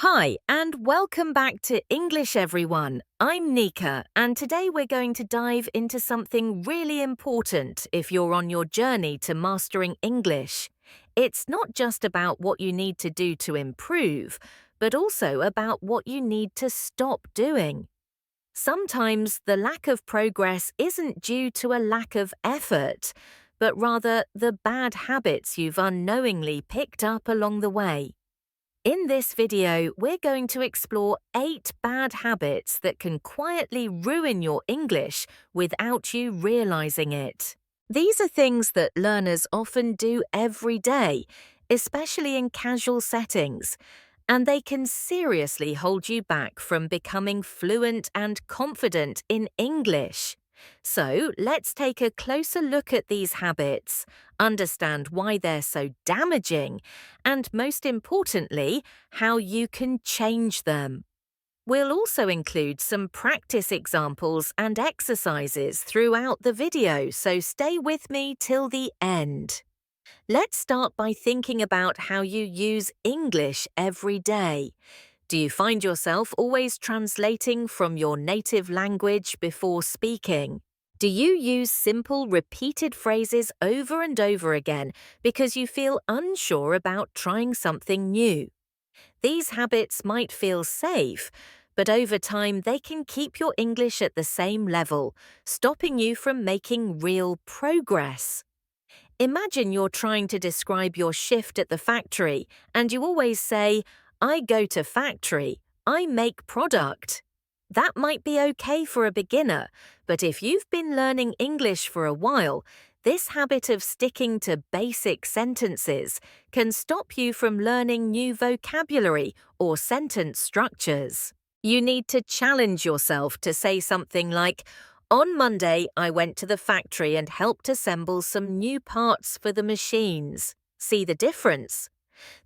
Hi, and welcome back to English, everyone. I'm Nika, and today we're going to dive into something really important if you're on your journey to mastering English. It's not just about what you need to do to improve, but also about what you need to stop doing. Sometimes the lack of progress isn't due to a lack of effort, but rather the bad habits you've unknowingly picked up along the way. In this video, we're going to explore 8 bad habits that can quietly ruin your English without you realizing it. These are things that learners often do every day, especially in casual settings, and they can seriously hold you back from becoming fluent and confident in English. So, let's take a closer look at these habits, understand why they're so damaging, and most importantly, how you can change them. We'll also include some practice examples and exercises throughout the video, so stay with me till the end. Let's start by thinking about how you use English every day. Do you find yourself always translating from your native language before speaking? Do you use simple, repeated phrases over and over again because you feel unsure about trying something new? These habits might feel safe, but over time they can keep your English at the same level, stopping you from making real progress. Imagine you're trying to describe your shift at the factory and you always say, I go to factory, I make product. That might be okay for a beginner, but if you've been learning English for a while, this habit of sticking to basic sentences can stop you from learning new vocabulary or sentence structures. You need to challenge yourself to say something like, on Monday, I went to the factory and helped assemble some new parts for the machines. See the difference?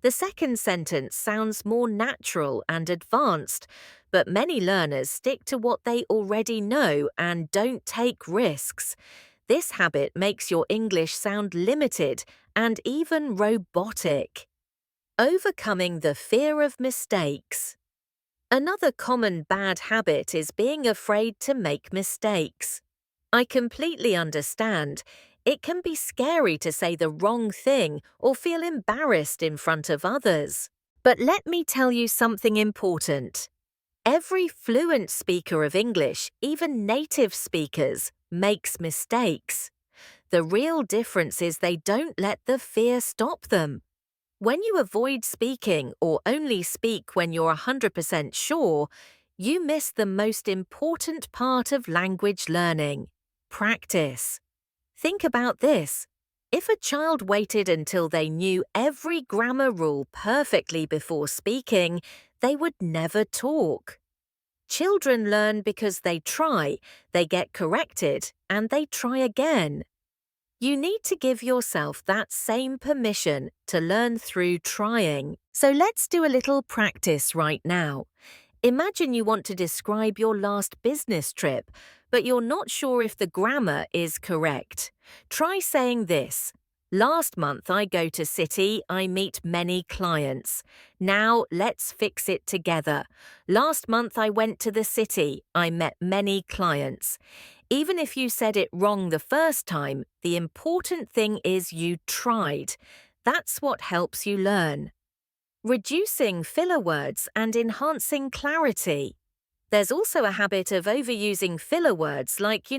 The second sentence sounds more natural and advanced, but many learners stick to what they already know and don't take risks. This habit makes your English sound limited and even robotic. Overcoming the fear of mistakes. Another common bad habit is being afraid to make mistakes. I completely understand. It can be scary to say the wrong thing or feel embarrassed in front of others. But let me tell you something important. Every fluent speaker of English, even native speakers, makes mistakes. The real difference is they don't let the fear stop them. When you avoid speaking or only speak when you're 100% sure, you miss the most important part of language learning: practice. Think about this. If a child waited until they knew every grammar rule perfectly before speaking, they would never talk. Children learn because they try, they get corrected, and they try again. You need to give yourself that same permission to learn through trying. So let's do a little practice right now. Imagine you want to describe your last business trip, but you're not sure if the grammar is correct. Try saying this. Last month I go to city, I meet many clients. Now let's fix it together. Last month I went to the city, I met many clients. Even if you said it wrong the first time, the important thing is you tried. That's what helps you learn. Reducing filler words and enhancing clarity. There's also a habit of overusing filler words like,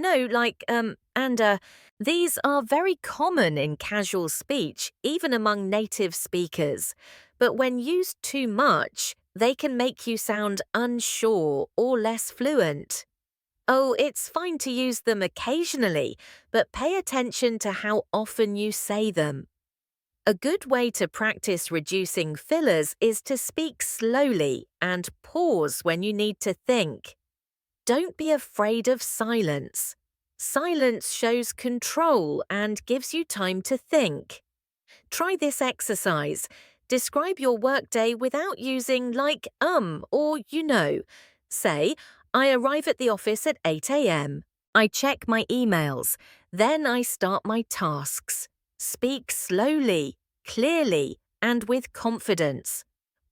These are very common in casual speech, even among native speakers. But when used too much, they can make you sound unsure or less fluent. Oh, it's fine to use them occasionally, but pay attention to how often you say them. A good way to practice reducing fillers is to speak slowly and pause when you need to think. Don't be afraid of silence. Silence shows control and gives you time to think. Try this exercise. Describe your workday without using like, or you know. Say, I arrive at the office at 8 a.m. I check my emails. Then I start my tasks. Speak slowly, clearly, and with confidence.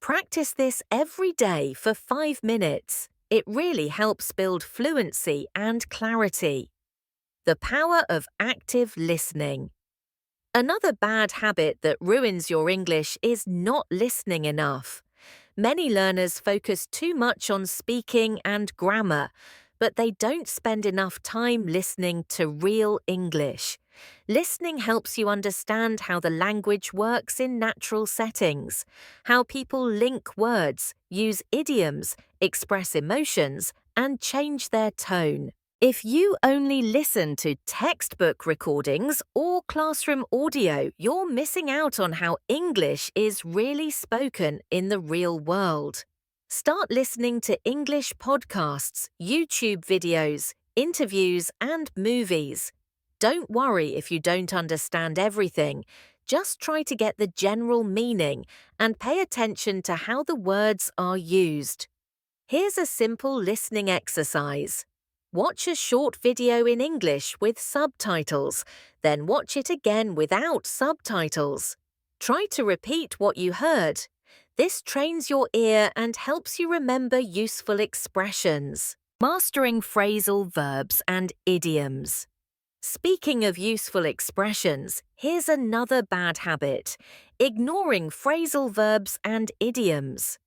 Practice this every day for 5 minutes. It really helps build fluency and clarity. The power of active listening. Another bad habit that ruins your English is not listening enough. Many learners focus too much on speaking and grammar, but they don't spend enough time listening to real English. Listening helps you understand how the language works in natural settings, how people link words, use idioms, express emotions, and change their tone. If you only listen to textbook recordings or classroom audio, you're missing out on how English is really spoken in the real world. Start listening to English podcasts, YouTube videos, interviews, and movies. Don't worry if you don't understand everything. Just try to get the general meaning and pay attention to how the words are used. Here's a simple listening exercise. Watch a short video in English with subtitles, then watch it again without subtitles. Try to repeat what you heard. This trains your ear and helps you remember useful expressions. Mastering phrasal verbs and idioms. Speaking of useful expressions, here's another bad habit: ignoring phrasal verbs and idioms.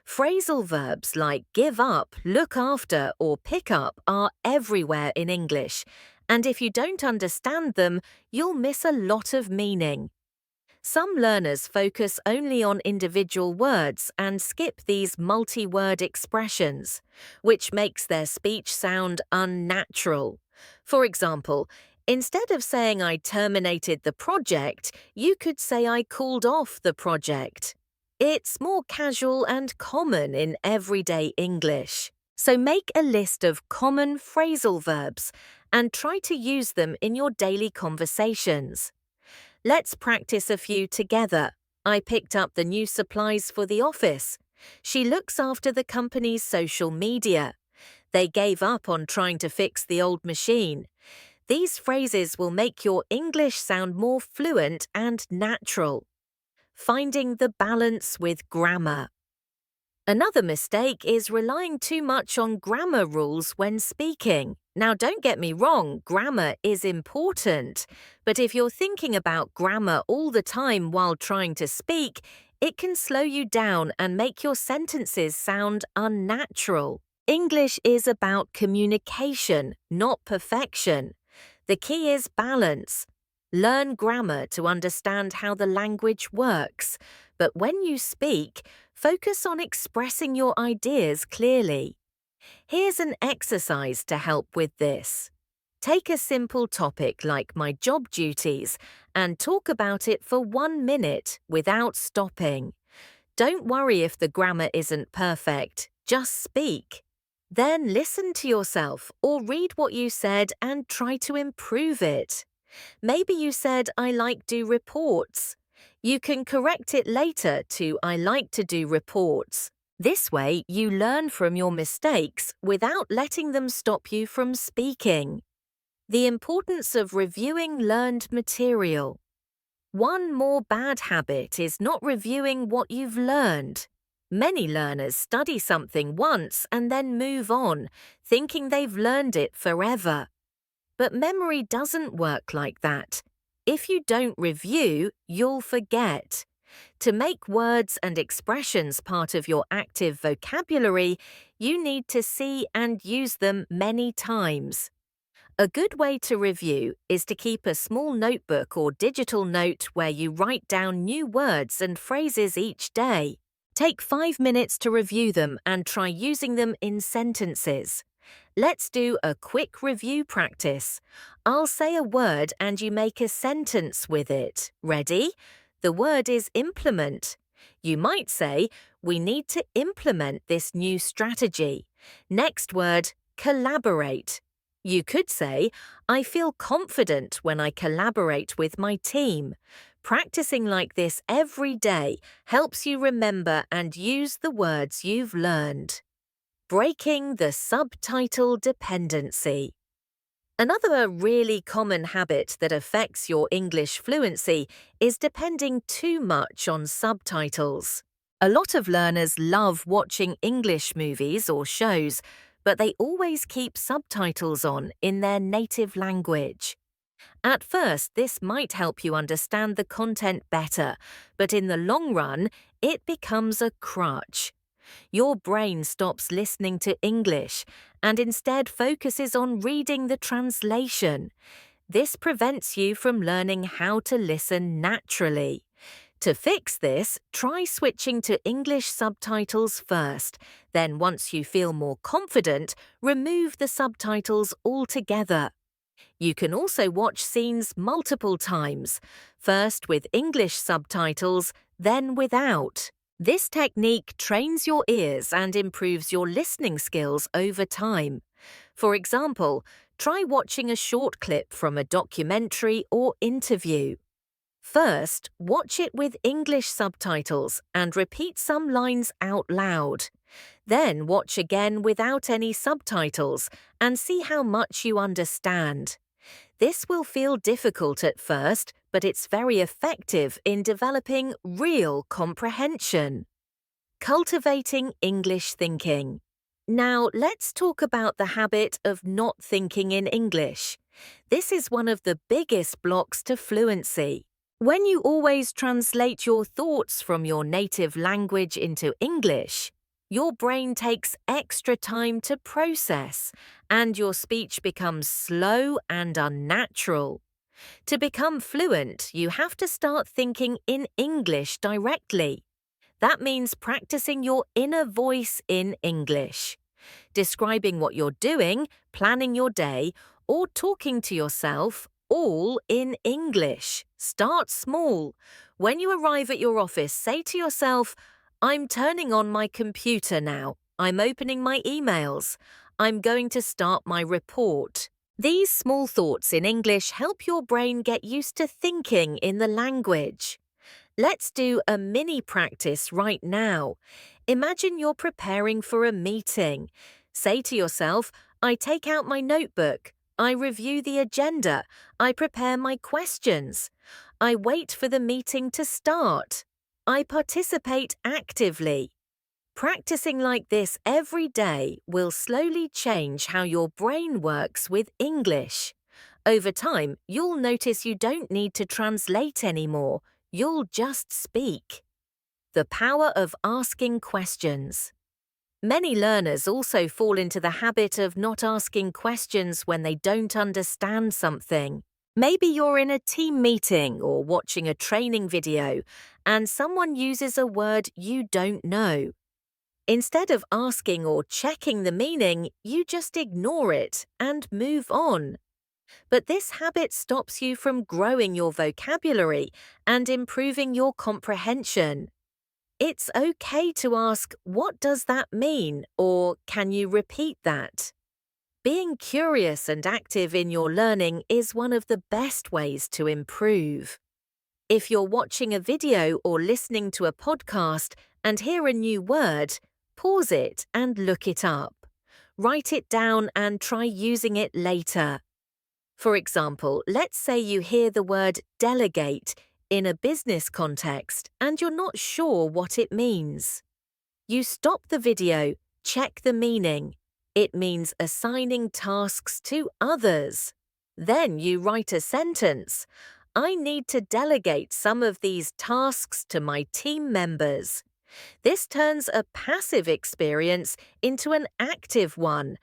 Phrasal verbs like give up, look after, or pick up are everywhere in English, and if you don't understand them, you'll miss a lot of meaning. Some learners focus only on individual words and skip these multi-word expressions, which makes their speech sound unnatural. For example, instead of saying I terminated the project, you could say I called off the project. It's more casual and common in everyday English. So make a list of common phrasal verbs and try to use them in your daily conversations. Let's practice a few together. I picked up the new supplies for the office. She looks after the company's social media. They gave up on trying to fix the old machine. These phrases will make your English sound more fluent and natural. Finding the balance with grammar. Another mistake is relying too much on grammar rules when speaking. Now, don't get me wrong, grammar is important, but if you're thinking about grammar all the time while trying to speak, it can slow you down and make your sentences sound unnatural. English is about communication, not perfection. The key is balance. Learn grammar to understand how the language works, but when you speak, focus on expressing your ideas clearly. Here's an exercise to help with this. Take a simple topic like my job duties and talk about it for 1 minute without stopping. Don't worry if the grammar isn't perfect, just speak. Then listen to yourself or read what you said and try to improve it. Maybe you said I like do reports. You can correct it later to I like to do reports. This way, you learn from your mistakes without letting them stop you from speaking. The importance of reviewing learned material. One more bad habit is not reviewing what you've learned. Many learners study something once and then move on, thinking they've learned it forever. But memory doesn't work like that. If you don't review, you'll forget. To make words and expressions part of your active vocabulary, you need to see and use them many times. A good way to review is to keep a small notebook or digital note where you write down new words and phrases each day. Take 5 minutes to review them and try using them in sentences. Let's do a quick review practice. I'll say a word and you make a sentence with it. Ready? The word is implement. You might say, we need to implement this new strategy. Next word, collaborate. You could say, I feel confident when I collaborate with my team. Practicing like this every day helps you remember and use the words you've learned. Breaking the subtitle dependency. Another really common habit that affects your English fluency is depending too much on subtitles. A lot of learners love watching English movies or shows, but they always keep subtitles on in their native language. At first, this might help you understand the content better, but in the long run, it becomes a crutch. Your brain stops listening to English and instead focuses on reading the translation. This prevents you from learning how to listen naturally. To fix this, try switching to English subtitles first. Then, once you feel more confident, remove the subtitles altogether. You can also watch scenes multiple times, first with English subtitles, then without. This technique trains your ears and improves your listening skills over time. For example, try watching a short clip from a documentary or interview. First, watch it with English subtitles and repeat some lines out loud. Then watch again without any subtitles and see how much you understand. This will feel difficult at first, but it's very effective in developing real comprehension. Cultivating English thinking. Now, let's talk about the habit of not thinking in English. This is one of the biggest blocks to fluency. When you always translate your thoughts from your native language into English, your brain takes extra time to process, and your speech becomes slow and unnatural. To become fluent, you have to start thinking in English directly. That means practicing your inner voice in English. Describing what you're doing, planning your day, or talking to yourself, all in English. Start small. When you arrive at your office, say to yourself, I'm turning on my computer now. I'm opening my emails. I'm going to start my report. These small thoughts in English help your brain get used to thinking in the language. Let's do a mini practice right now. Imagine you're preparing for a meeting. Say to yourself, I take out my notebook. I review the agenda. I prepare my questions. I wait for the meeting to start. I participate actively. Practicing like this every day will slowly change how your brain works with English. Over time, you'll notice you don't need to translate anymore. You'll just speak. The power of asking questions. Many learners also fall into the habit of not asking questions when they don't understand something. Maybe you're in a team meeting or watching a training video, and someone uses a word you don't know. Instead of asking or checking the meaning, you just ignore it and move on. But this habit stops you from growing your vocabulary and improving your comprehension. It's okay to ask, what does that mean? Or can you repeat that? Being curious and active in your learning is one of the best ways to improve. If you're watching a video or listening to a podcast and hear a new word, pause it and look it up. Write it down and try using it later. For example, let's say you hear the word delegate in a business context and you're not sure what it means. You stop the video, check the meaning. It means assigning tasks to others. Then you write a sentence. I need to delegate some of these tasks to my team members. This turns a passive experience into an active one,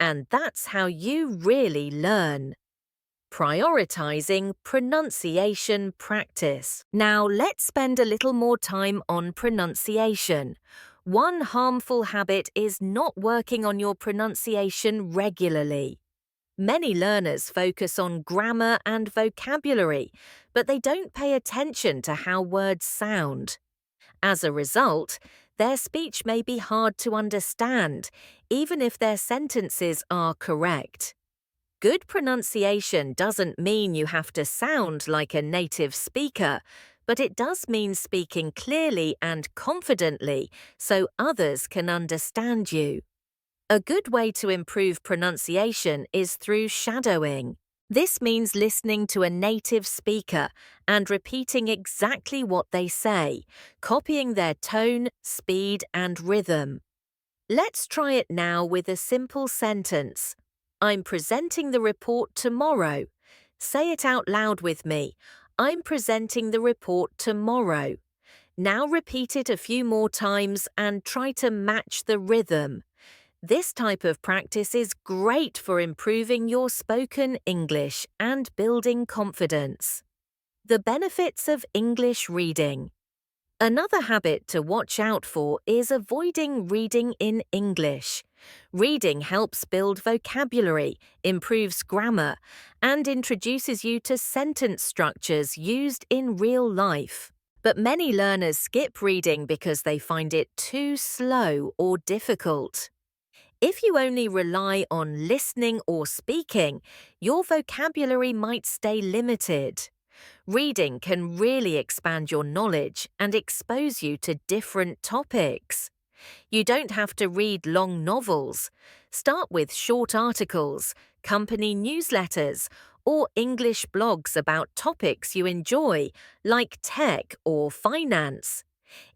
and that's how you really learn. Prioritizing pronunciation practice. Now let's spend a little more time on pronunciation. One harmful habit is not working on your pronunciation regularly. Many learners focus on grammar and vocabulary, but they don't pay attention to how words sound. As a result, their speech may be hard to understand, even if their sentences are correct. Good pronunciation doesn't mean you have to sound like a native speaker, but it does mean speaking clearly and confidently so others can understand you. A good way to improve pronunciation is through shadowing. This means listening to a native speaker and repeating exactly what they say, copying their tone, speed, and rhythm. Let's try it now with a simple sentence. I'm presenting the report tomorrow. Say it out loud with me. I'm presenting the report tomorrow. Now repeat it a few more times and try to match the rhythm. This type of practice is great for improving your spoken English and building confidence. The benefits of English reading. Another habit to watch out for is avoiding reading in English. Reading helps build vocabulary, improves grammar, and introduces you to sentence structures used in real life. But many learners skip reading because they find it too slow or difficult. If you only rely on listening or speaking, your vocabulary might stay limited. Reading can really expand your knowledge and expose you to different topics. You don't have to read long novels. Start with short articles, company newsletters, or English blogs about topics you enjoy, like tech or finance.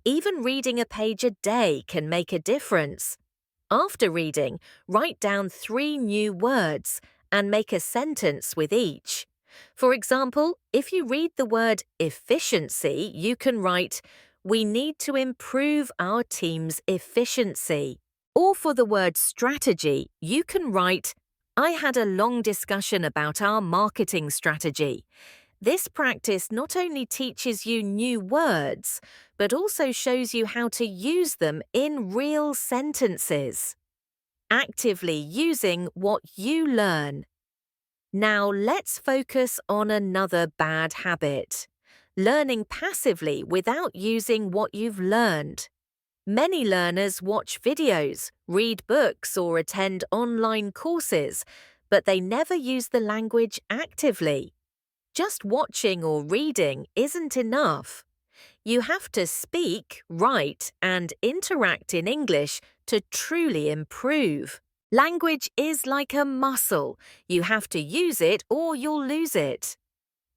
Even reading a page a day can make a difference. After reading, write down 3 new words and make a sentence with each. For example, if you read the word efficiency, you can write, "We need to improve our team's efficiency." Or for the word strategy, you can write, "I had a long discussion about our marketing strategy." This practice not only teaches you new words, but also shows you how to use them in real sentences. Actively using what you learn. Now let's focus on another bad habit. Learning passively without using what you've learned. Many learners watch videos, read books, or attend online courses, but they never use the language actively. Just watching or reading isn't enough. You have to speak, write, and interact in English to truly improve. Language is like a muscle. You have to use it or you'll lose it.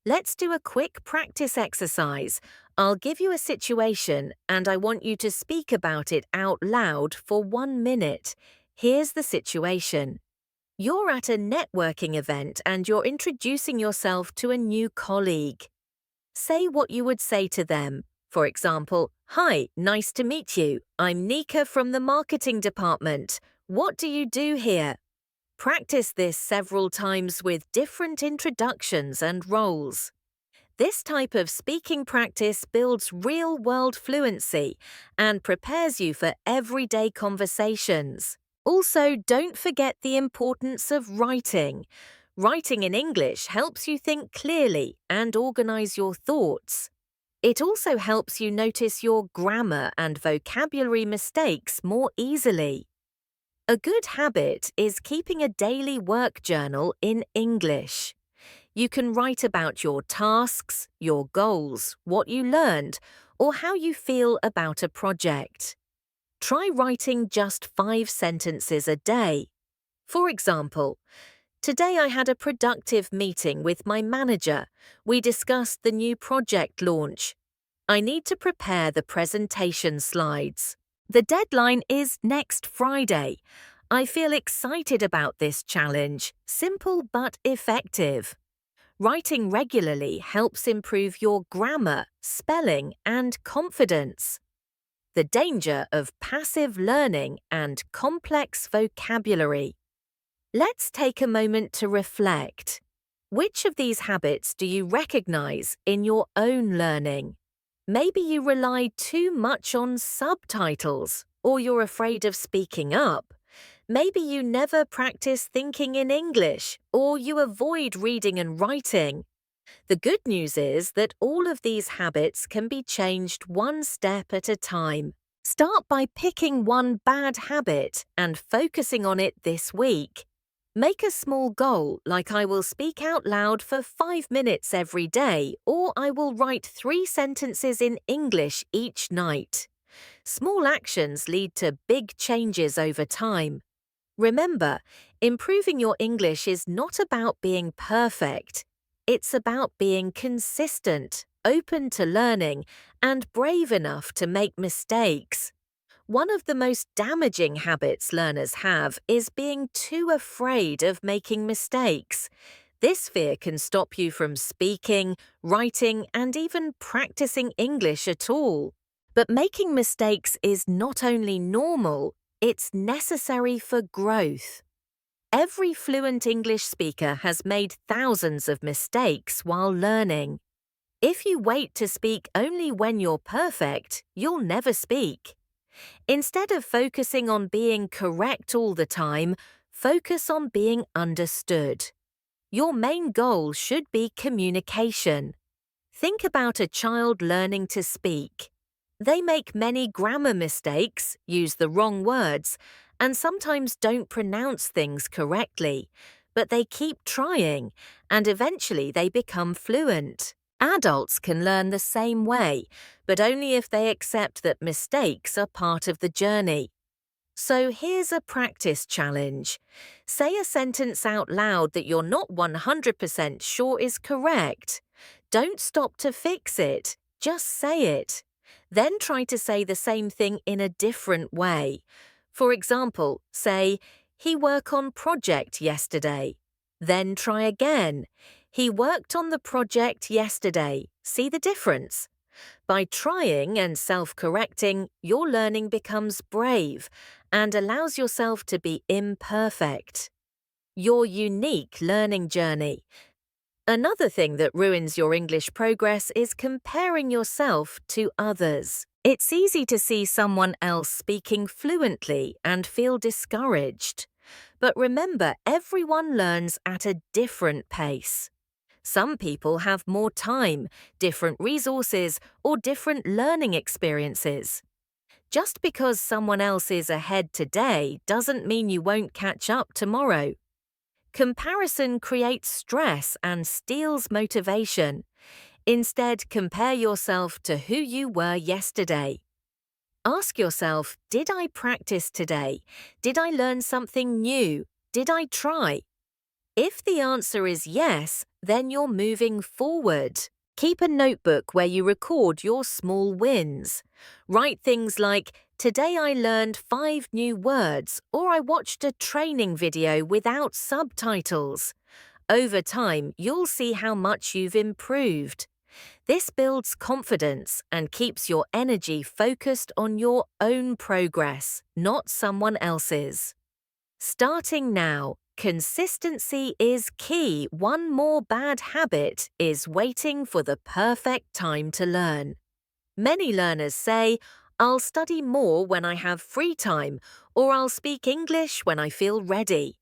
Let's do a quick practice exercise. I'll give you a situation and I want you to speak about it out loud for 1 minute. Here's the situation. You're at a networking event and you're introducing yourself to a new colleague. Say what you would say to them. For example, "Hi, nice to meet you. I'm Nika from the marketing department. What do you do here?" Practice this several times with different introductions and roles. This type of speaking practice builds real-world fluency and prepares you for everyday conversations. Also, don't forget the importance of writing. Writing in English helps you think clearly and organize your thoughts. It also helps you notice your grammar and vocabulary mistakes more easily. A good habit is keeping a daily work journal in English. You can write about your tasks, your goals, what you learned, or how you feel about a project. Try writing just 5 sentences a day. For example, "Today I had a productive meeting with my manager. We discussed the new project launch. I need to prepare the presentation slides. The deadline is next Friday. I feel excited about this challenge. Simple but effective." Writing regularly helps improve your grammar, spelling, and confidence. The danger of passive learning and complex vocabulary. Let's take a moment to reflect. Which of these habits do you recognize in your own learning? Maybe you rely too much on subtitles, or you're afraid of speaking up. Maybe you never practice thinking in English, or you avoid reading and writing. The good news is that all of these habits can be changed one step at a time. Start by picking one bad habit and focusing on it this week. Make a small goal, like I will speak out loud for 5 minutes every day, or I will write 3 sentences in English each night. Small actions lead to big changes over time. Remember, improving your English is not about being perfect. It's about being consistent, open to learning, and brave enough to make mistakes. One of the most damaging habits learners have is being too afraid of making mistakes. This fear can stop you from speaking, writing, and even practicing English at all. But making mistakes is not only normal, it's necessary for growth. Every fluent English speaker has made thousands of mistakes while learning. If you wait to speak only when you're perfect, you'll never speak. Instead of focusing on being correct all the time, focus on being understood. Your main goal should be communication. Think about a child learning to speak. They make many grammar mistakes, use the wrong words, and sometimes don't pronounce things correctly, but they keep trying, and eventually they become fluent. Adults can learn the same way, but only if they accept that mistakes are part of the journey. So here's a practice challenge. Say a sentence out loud that you're not 100% sure is correct. Don't stop to fix it, just say it. Then try to say the same thing in a different way. For example, say, "He worked on project yesterday." Then try again. "He worked on the project yesterday." See the difference? By trying and self-correcting, your learning becomes brave and allows yourself to be imperfect. Your unique learning journey. Another thing that ruins your English progress is comparing yourself to others. It's easy to see someone else speaking fluently and feel discouraged. But remember, everyone learns at a different pace. Some people have more time, different resources, or different learning experiences. Just because someone else is ahead today doesn't mean you won't catch up tomorrow. Comparison creates stress and steals motivation. Instead, compare yourself to who you were yesterday. Ask yourself, did I practice today? Did I learn something new? Did I try? If the answer is yes, then you're moving forward. Keep a notebook where you record your small wins. Write things like, "Today I learned 5 new words," or "I watched a training video without subtitles." Over time, you'll see how much you've improved. This builds confidence and keeps your energy focused on your own progress, not someone else's. Starting now, consistency is key. One more bad habit is waiting for the perfect time to learn. Many learners say, "I'll study more when I have free time," or "I'll speak English when I feel ready."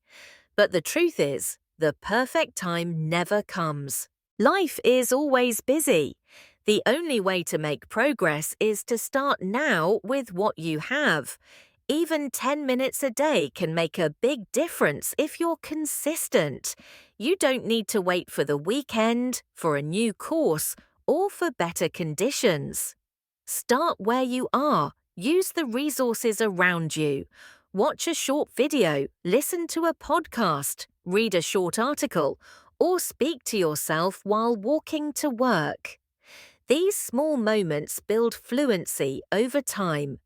But the truth is, the perfect time never comes. Life is always busy. The only way to make progress is to start now with what you have. Even 10 minutes a day can make a big difference if you're consistent. You don't need to wait for the weekend, for a new course, or for better conditions. Start where you are. Use the resources around you. Watch a short video, listen to a podcast, read a short article, or speak to yourself while walking to work. These small moments build fluency over time.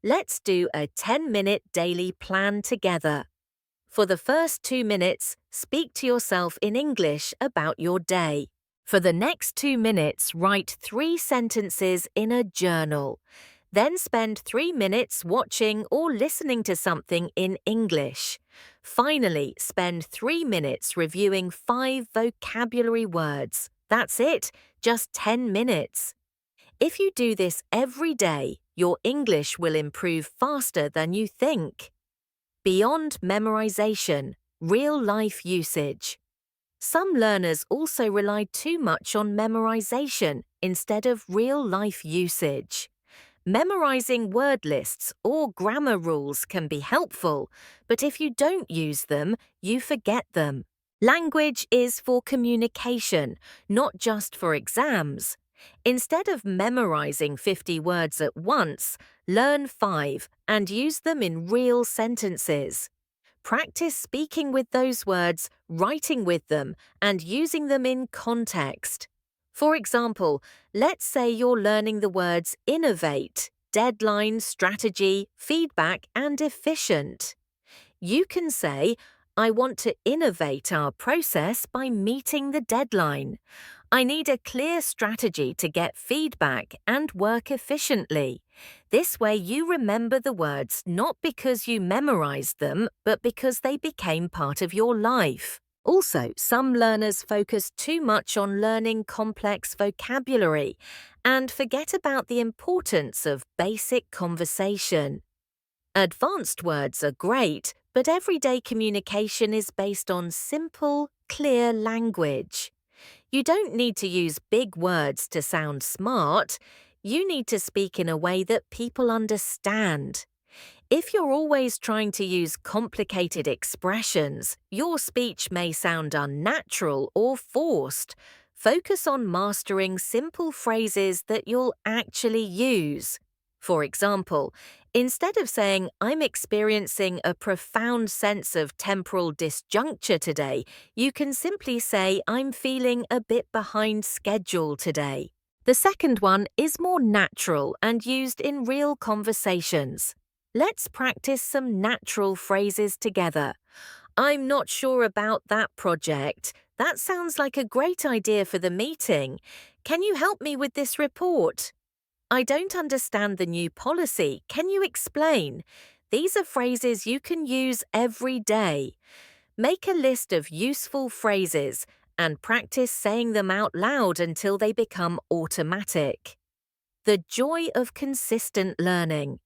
Let's do a 10-minute daily plan together. For the first 2 minutes, speak to yourself in English about your day. For the next 2 minutes, write 3 sentences in a journal. Then spend 3 minutes watching or listening to something in English. Finally, spend 3 minutes reviewing 5 vocabulary words. That's it, just 10 minutes. If you do this every day, your English will improve faster than you think. Beyond memorization, real-life usage. Some learners also rely too much on memorization instead of real-life usage. Memorizing word lists or grammar rules can be helpful, but if you don't use them, you forget them. Language is for communication, not just for exams. Instead of memorizing 50 words at once, learn 5 and use them in real sentences. Practice speaking with those words, writing with them, and using them in context. For example, let's say you're learning the words innovate, deadline, strategy, feedback, and efficient. You can say, I want to innovate our process by meeting the deadline. I need a clear strategy to get feedback and work efficiently. This way you remember the words not because you memorized them, but because they became part of your life. Also, some learners focus too much on learning complex vocabulary and forget about the importance of basic conversation. Advanced words are great, but everyday communication is based on simple, clear language. You don't need to use big words to sound smart. You need to speak in a way that people understand. If you're always trying to use complicated expressions, your speech may sound unnatural or forced. Focus on mastering simple phrases that you'll actually use. For example, instead of saying, I'm experiencing a profound sense of temporal disjuncture today, you can simply say, I'm feeling a bit behind schedule today. The second one is more natural and used in real conversations. Let's practice some natural phrases together. I'm not sure about that project. That sounds like a great idea for the meeting. Can you help me with this report? I don't understand the new policy. Can you explain? These are phrases you can use every day. Make a list of useful phrases and practice saying them out loud until they become automatic. The joy of consistent learning.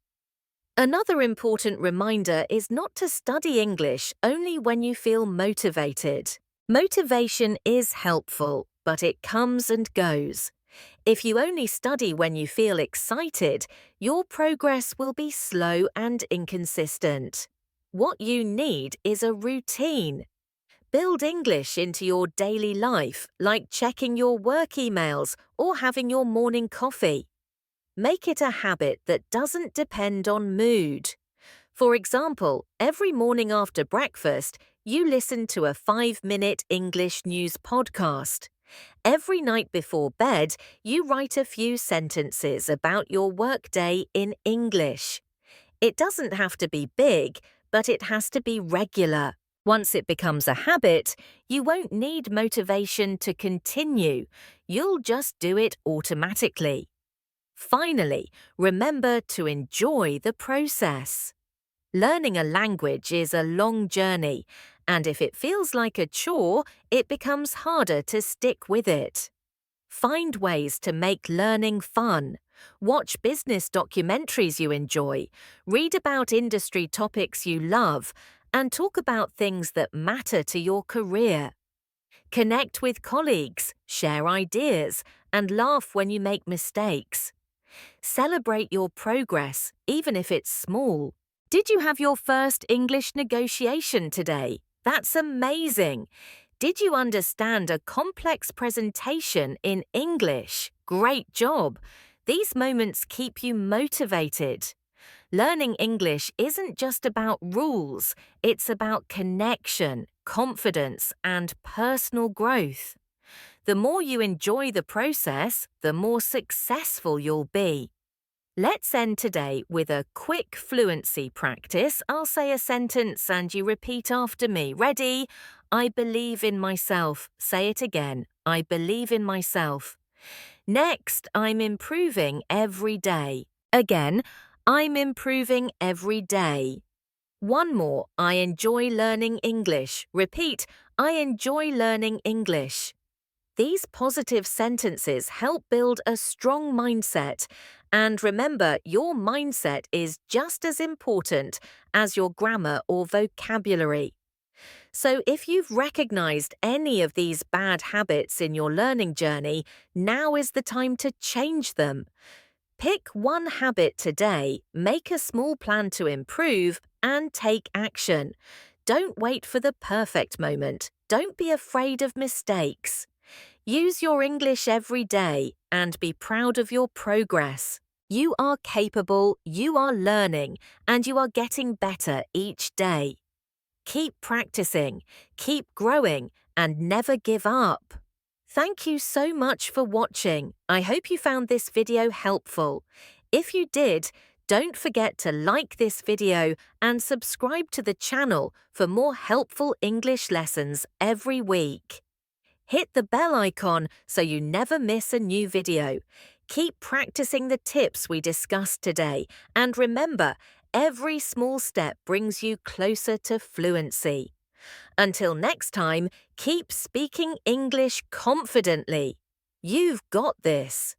Another important reminder is not to study English only when you feel motivated. Motivation is helpful, but it comes and goes. If you only study when you feel excited, your progress will be slow and inconsistent. What you need is a routine. Build English into your daily life, like checking your work emails or having your morning coffee. Make it a habit that doesn't depend on mood. For example, every morning after breakfast, you listen to a 5-minute English news podcast. Every night before bed, you write a few sentences about your workday in English. It doesn't have to be big, but it has to be regular. Once it becomes a habit, you won't need motivation to continue. You'll just do it automatically. Finally, remember to enjoy the process. Learning a language is a long journey, and if it feels like a chore, it becomes harder to stick with it. Find ways to make learning fun. Watch business documentaries you enjoy, read about industry topics you love, and talk about things that matter to your career. Connect with colleagues, share ideas, and laugh when you make mistakes. Celebrate your progress, even if it's small. Did you have your first English negotiation today? That's amazing! Did you understand a complex presentation in English? Great job! These moments keep you motivated. Learning English isn't just about rules, it's about connection, confidence, and personal growth. The more you enjoy the process, the more successful you'll be. Let's end today with a quick fluency practice. I'll say a sentence and you repeat after me. Ready? I believe in myself. Say it again. I believe in myself. Next, I'm improving every day. Again, I'm improving every day. One more. I enjoy learning English. Repeat. I enjoy learning English. These positive sentences help build a strong mindset. And remember, your mindset is just as important as your grammar or vocabulary. So if you've recognized any of these bad habits in your learning journey, now is the time to change them. Pick one habit today, make a small plan to improve, and take action. Don't wait for the perfect moment. Don't be afraid of mistakes. Use your English every day and be proud of your progress. You are capable, you are learning, and you are getting better each day. Keep practicing, keep growing, and never give up. Thank you so much for watching. I hope you found this video helpful. If you did, don't forget to like this video and subscribe to the channel for more helpful English lessons every week. Hit the bell icon so you never miss a new video. Keep practicing the tips we discussed today, and remember, every small step brings you closer to fluency. Until next time, keep speaking English confidently. You've got this.